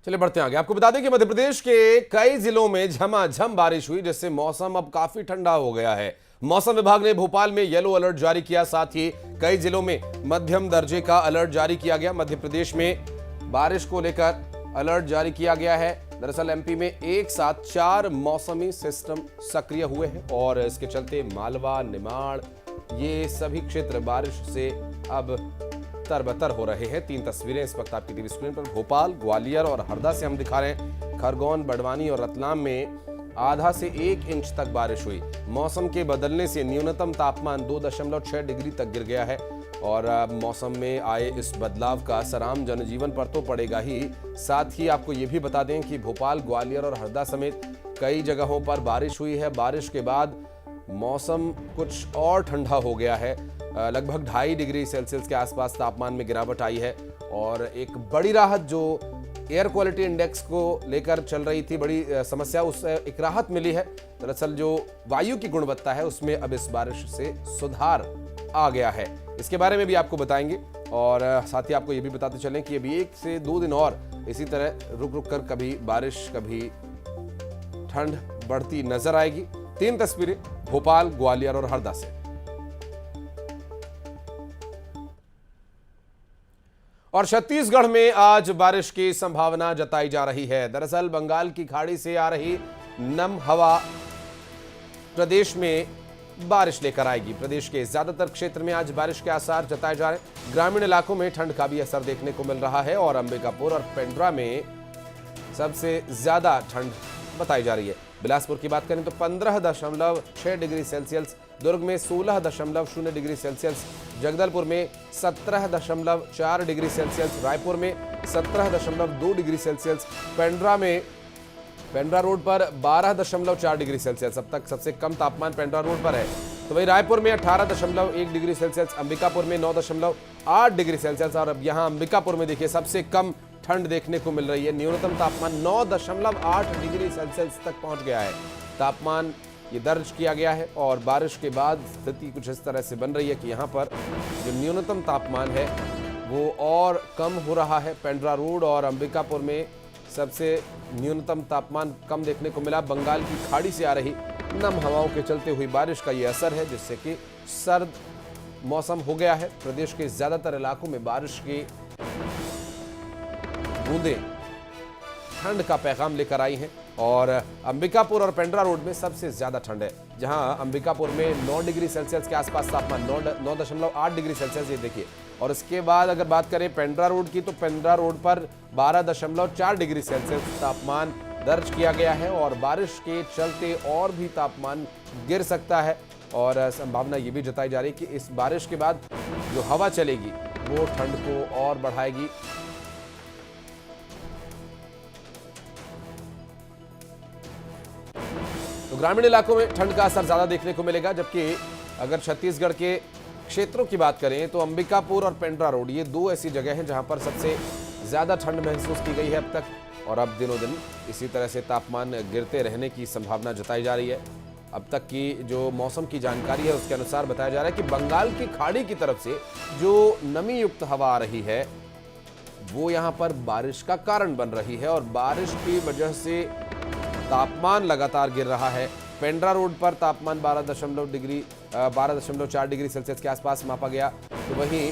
चलिए बढ़ते हैं आगे। आपको बता दें कि मध्य प्रदेश के कई जिलों में झमाझम बारिश हुई, जिससे मौसम अब काफी ठंडा हो गया है। मौसम विभाग ने भोपाल में येलो अलर्ट जारी किया, साथ ही कई जिलों में मध्यम दर्जे का अलर्ट जारी किया गया। मध्य प्रदेश में बारिश को लेकर अलर्ट जारी किया गया है। दरअसल एमपी में एक साथ 4 मौसमी सिस्टम सक्रिय हुए हैं और इसके चलते मालवा, निमाड़ ये सभी क्षेत्र बारिश से अब तरबतर हो रहे हैं। 3 तस्वीरें इस वक्त आपकी टीवी स्क्रीन पर भोपाल, ग्वालियर और हरदा से हम दिखा रहे हैं। खरगोन, बड़वानी और रतलाम में आधा से 1 इंच तक बारिश हुई। मौसम के बदलने से न्यूनतम तापमान 2.6 डिग्री तक गिर गया है और मौसम में आए इस बदलाव का असर आम जनजीवन पर तो पड़ेगा ही, साथ ही आपको ये भी बता दें कि भोपाल, ग्वालियर और हरदा समेत कई जगहों पर बारिश हुई है। बारिश के बाद मौसम कुछ और ठंडा हो गया है। लगभग 2.5 डिग्री सेल्सियस के आसपास तापमान में गिरावट आई है और एक बड़ी राहत जो एयर क्वालिटी इंडेक्स को लेकर चल रही थी, बड़ी समस्या, उससे एक राहत मिली है। दरअसल जो वायु की गुणवत्ता है उसमें अब इस बारिश से सुधार आ गया है। इसके बारे में भी आपको बताएंगे और साथ ही आपको ये भी बताते चलें कि अभी 1 से 2 दिन और इसी तरह रुक रुक कर कभी बारिश कभी ठंड बढ़ती नजर आएगी। 3 तस्वीरें भोपाल, ग्वालियर और हरदा से। और छत्तीसगढ़ में आज बारिश की संभावना जताई जा रही है। दरअसल बंगाल की खाड़ी से आ रही नम हवा प्रदेश में बारिश लेकर आएगी। प्रदेश के ज्यादातर क्षेत्र में आज बारिश के आसार जताए जा रहे हैं। ग्रामीण इलाकों में ठंड का भी असर देखने को मिल रहा है और अंबिकापुर और पेंड्रा में सबसे ज्यादा ठंड बताई जा रही है। बिलासपुर की बात करें तो 15.6 डिग्री सेल्सियस, दुर्ग में 16.0 डिग्री सेल्सियस, जगदलपुर में 17.4 डिग्री सेल्सियस, रायपुर में 17.2 डिग्री सेल्सियस, पेंड्रा रोड पर 12.4 डिग्री सेल्सियस। अब तक सबसे कम तापमान पेंड्रा रोड पर है। तो वही रायपुर में 18.1 डिग्री सेल्सियस, अंबिकापुर में 9.8 डिग्री सेल्सियस और अब यहाँ अंबिकापुर में देखिए सबसे कम ठंड देखने को मिल रही है। न्यूनतम तापमान 9.8 डिग्री सेल्सियस तक पहुंच गया है। तापमान ये दर्ज किया गया है और बारिश के बाद स्थिति कुछ इस तरह से बन रही है कि यहाँ पर जो न्यूनतम तापमान है वो और कम हो रहा है। पेंड्रा रोड और अंबिकापुर में सबसे न्यूनतम तापमान कम देखने को मिला। बंगाल की खाड़ी से आ रही नम हवाओं के चलते हुई बारिश का ये असर है, जिससे कि सर्द मौसम हो गया है। प्रदेश के ज्यादातर इलाकों में बारिश की बूंदें ठंड का पैगाम लेकर आई हैं और अंबिकापुर और पेंड्रा रोड में सबसे ज्यादा ठंड है, जहां अंबिकापुर में 9 डिग्री सेल्सियस के आसपास तापमान, 9.8 डिग्री सेल्सियस ये देखिए। और इसके बाद अगर बात करें पेंड्रा रोड की तो पेंड्रा रोड पर 12.4 डिग्री सेल्सियस तापमान दर्ज किया गया है और बारिश के चलते और भी तापमान गिर सकता है और संभावना ये भी जताई जा रही है कि इस बारिश के बाद जो हवा चलेगी वो ठंड को और बढ़ाएगी। तो ग्रामीण इलाकों में ठंड का असर ज्यादा देखने को मिलेगा, जबकि अगर छत्तीसगढ़ के क्षेत्रों की बात करें तो अंबिकापुर और पेंड्रा रोड ये 2 ऐसी जगह हैं जहां पर सबसे ज्यादा ठंड महसूस की गई है अब तक और अब दिनों दिन इसी तरह से तापमान गिरते रहने की संभावना जताई जा रही है। अब तक की जो मौसम की जानकारी है उसके अनुसार बताया जा रहा है कि बंगाल की खाड़ी की तरफ से जो नमी युक्त हवा आ रही है वो यहाँ पर बारिश का कारण बन रही है और बारिश की वजह से तापमान लगातार गिर रहा है। पेंड्रा रोड पर तापमान 12.4 डिग्री सेल्सियस के आसपास मापा गया, तो वहीं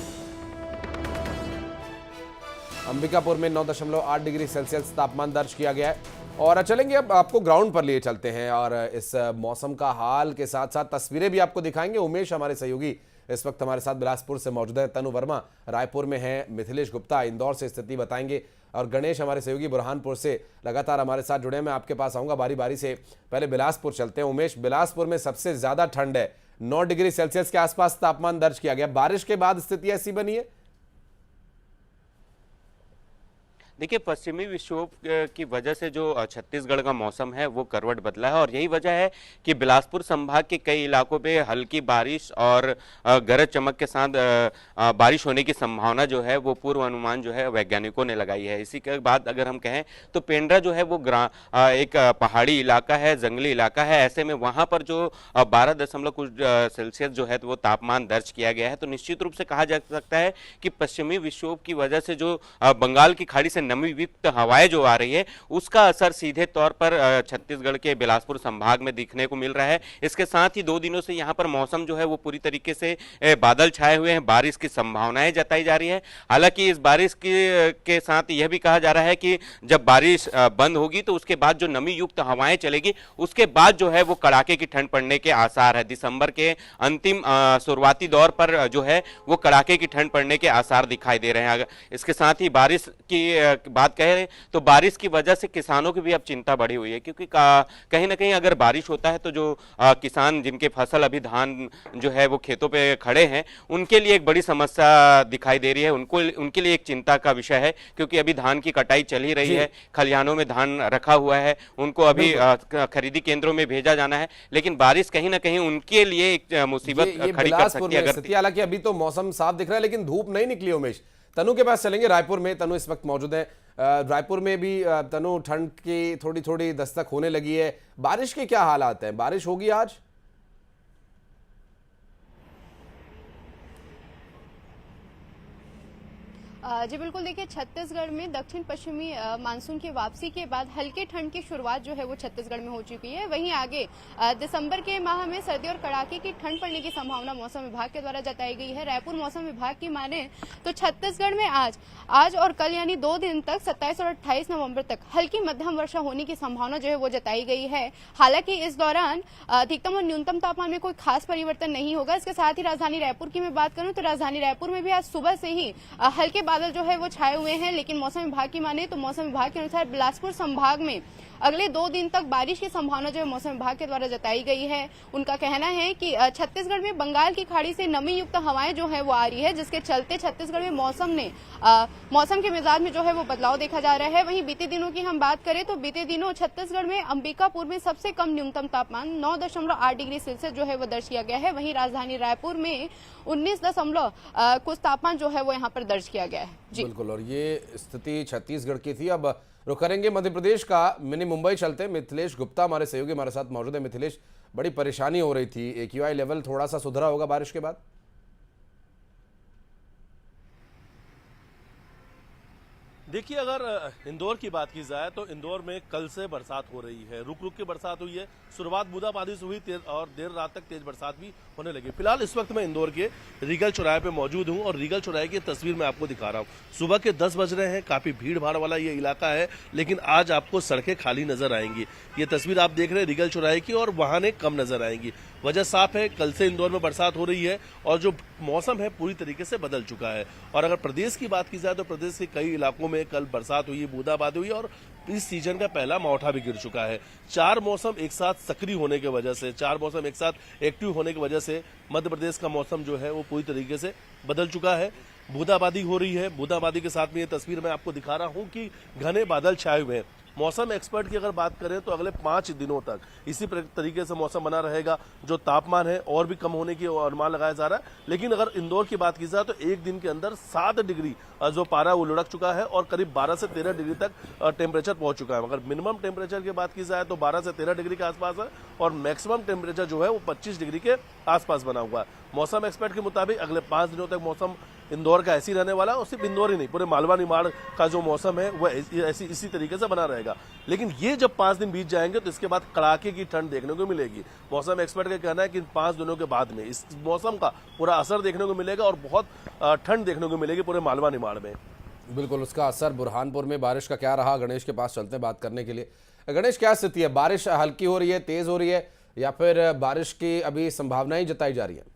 अंबिकापुर में 9.8 डिग्री सेल्सियस तापमान दर्ज किया गया है। और चलेंगे अब आपको ग्राउंड पर लिए चलते हैं और इस मौसम का हाल के साथ साथ तस्वीरें भी आपको दिखाएंगे। उमेश हमारे सहयोगी इस वक्त हमारे साथ बिलासपुर से मौजूद है, तनु वर्मा रायपुर में है, मिथिलेश गुप्ता इंदौर से स्थिति बताएंगे और गणेश हमारे सहयोगी बुरहानपुर से लगातार हमारे साथ जुड़े। मैं आपके पास आऊंगा बारी बारी से, पहले बिलासपुर चलते हैं। उमेश, बिलासपुर में सबसे ज्यादा ठंड है, 9 डिग्री सेल्सियस के आसपास तापमान दर्ज किया गया। बारिश के बाद स्थिति ऐसी बनी है? देखिए, पश्चिमी विक्षोभ की वजह से जो छत्तीसगढ़ का मौसम है वो करवट बदला है और यही वजह है कि बिलासपुर संभाग के कई इलाकों पे हल्की बारिश और गरज चमक के साथ बारिश होने की संभावना जो है वो पूर्व अनुमान जो है वैज्ञानिकों ने लगाई है। इसी के बाद अगर हम कहें तो पेंड्रा जो है वो एक पहाड़ी इलाका है, जंगली इलाका है। ऐसे में वहाँ पर जो 12 कुछ सेल्सियस जो है तो वो तापमान दर्ज किया गया है। तो निश्चित रूप से कहा जा सकता है कि पश्चिमी विक्षोभ की वजह से जो बंगाल की खाड़ी से नमीयुक्त हवाएं जो आ रही है उसका असर सीधे तौर पर छत्तीसगढ़ के बिलासपुर संभाग में दिखने को मिल रहा है। इसके साथ ही 2 दिनों से यहाँ पर मौसम जो है वो पूरी तरीके से बादल छाए हुए हैं, बारिश की संभावनाएं जताई जा रही है। हालांकि इस बारिश के साथ यह भी कहा जा रहा है कि जब बारिश बंद होगी तो उसके बाद जो नमी युक्त हवाएं चलेगी उसके बाद जो है वो कड़ाके की ठंड पड़ने के आसार है। दिसंबर के अंतिम शुरुआती दौर पर जो है वो कड़ाके की ठंड पड़ने के आसार दिखाई दे रहे हैं। इसके साथ ही बारिश की बात कहें तो बारिश की वजह से किसानों की भी अब चिंता बढ़ी हुई है, क्योंकि कहीं ना कहीं अगर बारिश होता है तो जो किसान जिनके फसल अभी धान जो है वो खेतों पे खड़े हैं उनके लिए एक बड़ी समस्या दिखाई दे रही है। उनके लिए एक चिंता का विषय है, क्योंकि अभी धान की कटाई चल ही रही है, खलिहानों में धान रखा हुआ है, उनको अभी खरीदी केंद्रों में भेजा जाना है, लेकिन बारिश कहीं ना कहीं उनके लिए एक मुसीबत खड़ी कर सकती है। अगर हालांकि अभी तो मौसम साफ दिख रहा है लेकिन धूप नहीं निकली। उमेश, तनु के पास चलेंगे। रायपुर में तनु इस वक्त मौजूद है। रायपुर में भी तनु ठंड की थोड़ी थोड़ी दस्तक होने लगी है। बारिश के क्या हालात हैं? बारिश होगी आज? जी बिल्कुल, देखिए छत्तीसगढ़ में दक्षिण पश्चिमी मानसून की वापसी के बाद हल्के ठंड की शुरुआत जो है वो छत्तीसगढ़ में हो चुकी है। वहीं आगे दिसंबर के माह में सर्दी और कड़ाके की ठंड पड़ने की संभावना मौसम विभाग के द्वारा जताई गई है। रायपुर मौसम विभाग की माने तो छत्तीसगढ़ में आज और कल यानी 2 दिन तक 27 और 28 नवंबर तक हल्की मध्यम वर्षा होने की संभावना जो है वो जताई गई है। हालांकि इस दौरान अधिकतम और न्यूनतम तापमान में कोई खास परिवर्तन नहीं होगा। इसके साथ ही राजधानी रायपुर की मैं बात करूं तो राजधानी रायपुर में भी आज सुबह से ही हल्के बादल जो है वो छाए हुए हैं, लेकिन मौसम विभाग की माने तो मौसम विभाग के अनुसार बिलासपुर संभाग में अगले 2 दिन तक बारिश की संभावना जो है मौसम विभाग के द्वारा जताई गई है। उनका कहना है कि छत्तीसगढ़ में बंगाल की खाड़ी से नमी युक्त हवाएं जो है वो आ रही है, जिसके चलते छत्तीसगढ़ में मौसम के मिजाज में जो है वो बदलाव देखा जा रहा है। वहीं बीते दिनों की हम बात करें तो बीते दिनों छत्तीसगढ़ में अंबिकापुर में सबसे कम न्यूनतम तापमान 9.8 डिग्री सेल्सियस जो है वो दर्ज किया गया है। वहीं राजधानी रायपुर में 19 कुछ तापमान जो है वो यहाँ पर दर्ज किया गया है। जी बिल्कुल, और ये स्थिति छत्तीसगढ़ की थी। अब रुख करेंगे मध्य प्रदेश का, मिनी मुंबई चलते। मिथिलेश गुप्ता हमारे सहयोगी हमारे साथ मौजूद है। मिथिलेश, बड़ी परेशानी हो रही थी, AQI लेवल थोड़ा सा सुधरा होगा बारिश के बाद? देखिए, अगर इंदौर की बात की जाए तो इंदौर में कल से बरसात हो रही है, रुक रुक के बरसात हुई है। शुरुआत बूंदाबांदी से हुई और देर रात तक तेज बरसात भी होने लगी। फिलहाल इस वक्त मैं इंदौर के रीगल चौराहे पे मौजूद हूं और रीगल चौराहे की तस्वीर मैं आपको दिखा रहा हूं। सुबह के 10 बज रहे हैं, काफी भीड़ भाड़ वाला ये इलाका है, लेकिन आज आपको सड़कें खाली नजर आएंगी। ये तस्वीर आप देख रहे हैं रीगल चौराहे की, और वाहनें कम नजर आएंगी। वजह साफ है, कल से इंदौर में बरसात हो रही है और जो मौसम है पूरी तरीके से बदल चुका है। और अगर प्रदेश की बात की जाए तो प्रदेश के कई इलाकों में कल बरसात हुई, बूंदाबांदी हुई और इस सीजन का पहला मावठा भी गिर चुका है। 4 मौसम एक साथ सक्रिय होने की वजह से, 4 मौसम एक साथ एक्टिव होने की वजह से मध्य प्रदेश का मौसम जो है वो पूरी तरीके से बदल चुका है। बूंदाबांदी हो रही है। बूंदाबांदी के साथ में ये तस्वीर मैं आपको दिखा रहा हूं कि घने बादल छाए हुए हैं। मौसम एक्सपर्ट की अगर बात करें तो अगले 5 दिनों तक इसी तरीके से मौसम बना रहेगा। जो तापमान है और भी कम होने की अनुमान लगाया जा रहा है। लेकिन अगर इंदौर की बात की जाए तो एक दिन के अंदर 7 डिग्री जो पारा वो लुढ़क चुका है और करीब 12 से 13 डिग्री तक टेम्परेचर पहुंच चुका है। अगर मिनिमम टेम्परेचर की बात की जाए तो 12 से 13 डिग्री के आसपास है और मैक्सिमम टेम्परेचर जो है वो 25 डिग्री के आसपास बना हुआ है। मौसम एक्सपर्ट के मुताबिक अगले 5 दिनों तक मौसम इंदौर का ऐसी रहने वाला है, और सिर्फ इंदौर ही नहीं, पूरे मालवा निमाड़ का जो मौसम है वह इसी तरीके से बना रहेगा। लेकिन ये जब 5 दिन बीत जाएंगे तो इसके बाद कड़ाके की ठंड देखने को मिलेगी। मौसम एक्सपर्ट का कहना है कि 5 दिनों के बाद में इस मौसम का पूरा असर देखने को मिलेगा और बहुत ठंड देखने को मिलेगी पूरे मालवा निमाड़ में। बिल्कुल, उसका असर बुरहानपुर में बारिश का क्या रहा, गणेश के पास चलते हैं बात करने के लिए। गणेश, क्या स्थिति है? बारिश हल्की हो रही है, तेज हो रही है, या फिर बारिश की अभी संभावनाएं जताई जा रही है?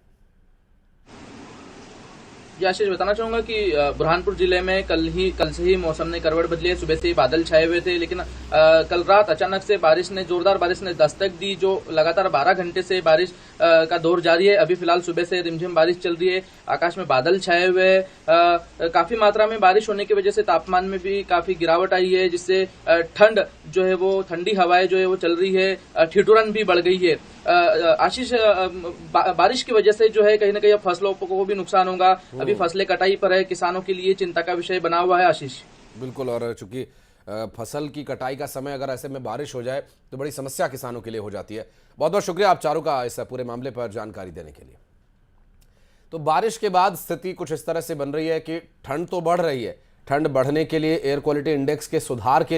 जी आशीष, बताना चाहूंगा कि बुरहानपुर जिले में कल से ही मौसम ने करवट बदली है। सुबह से ही बादल छाए हुए थे, लेकिन कल रात अचानक से जोरदार बारिश ने दस्तक दी। जो लगातार 12 घंटे से बारिश का दौर जारी है। अभी फिलहाल सुबह से रिमझिम बारिश चल रही है। आकाश में बादल छाए हुए हैं। काफी मात्रा में बारिश होने की वजह से तापमान में भी काफी गिरावट आई है, जिससे ठंड जो है वो, ठंडी हवाएं जो है वो चल रही है। ठिठुरन भी बढ़ गई है। आशीष, बारिश की वजह से जो है कहीं ना कहीं फसलों को भी नुकसान होगा। अभी फसलें कटाई पर है, किसानों के लिए चिंता का विषय बना हुआ है। आशीष, बिल्कुल, और चूंकि फसल की कटाई का समय अगर ऐसे में बारिश हो जाए तो बड़ी समस्या किसानों के लिए हो जाती है। बहुत बहुत शुक्रिया आप चारों का इस पूरे मामले पर जानकारी देने के लिए। तो बारिश के बाद स्थिति कुछ इस तरह से बन रही है कि ठंड तो बढ़ रही है, ठंड बढ़ने के लिए एयर क्वालिटी इंडेक्स के सुधार के लिए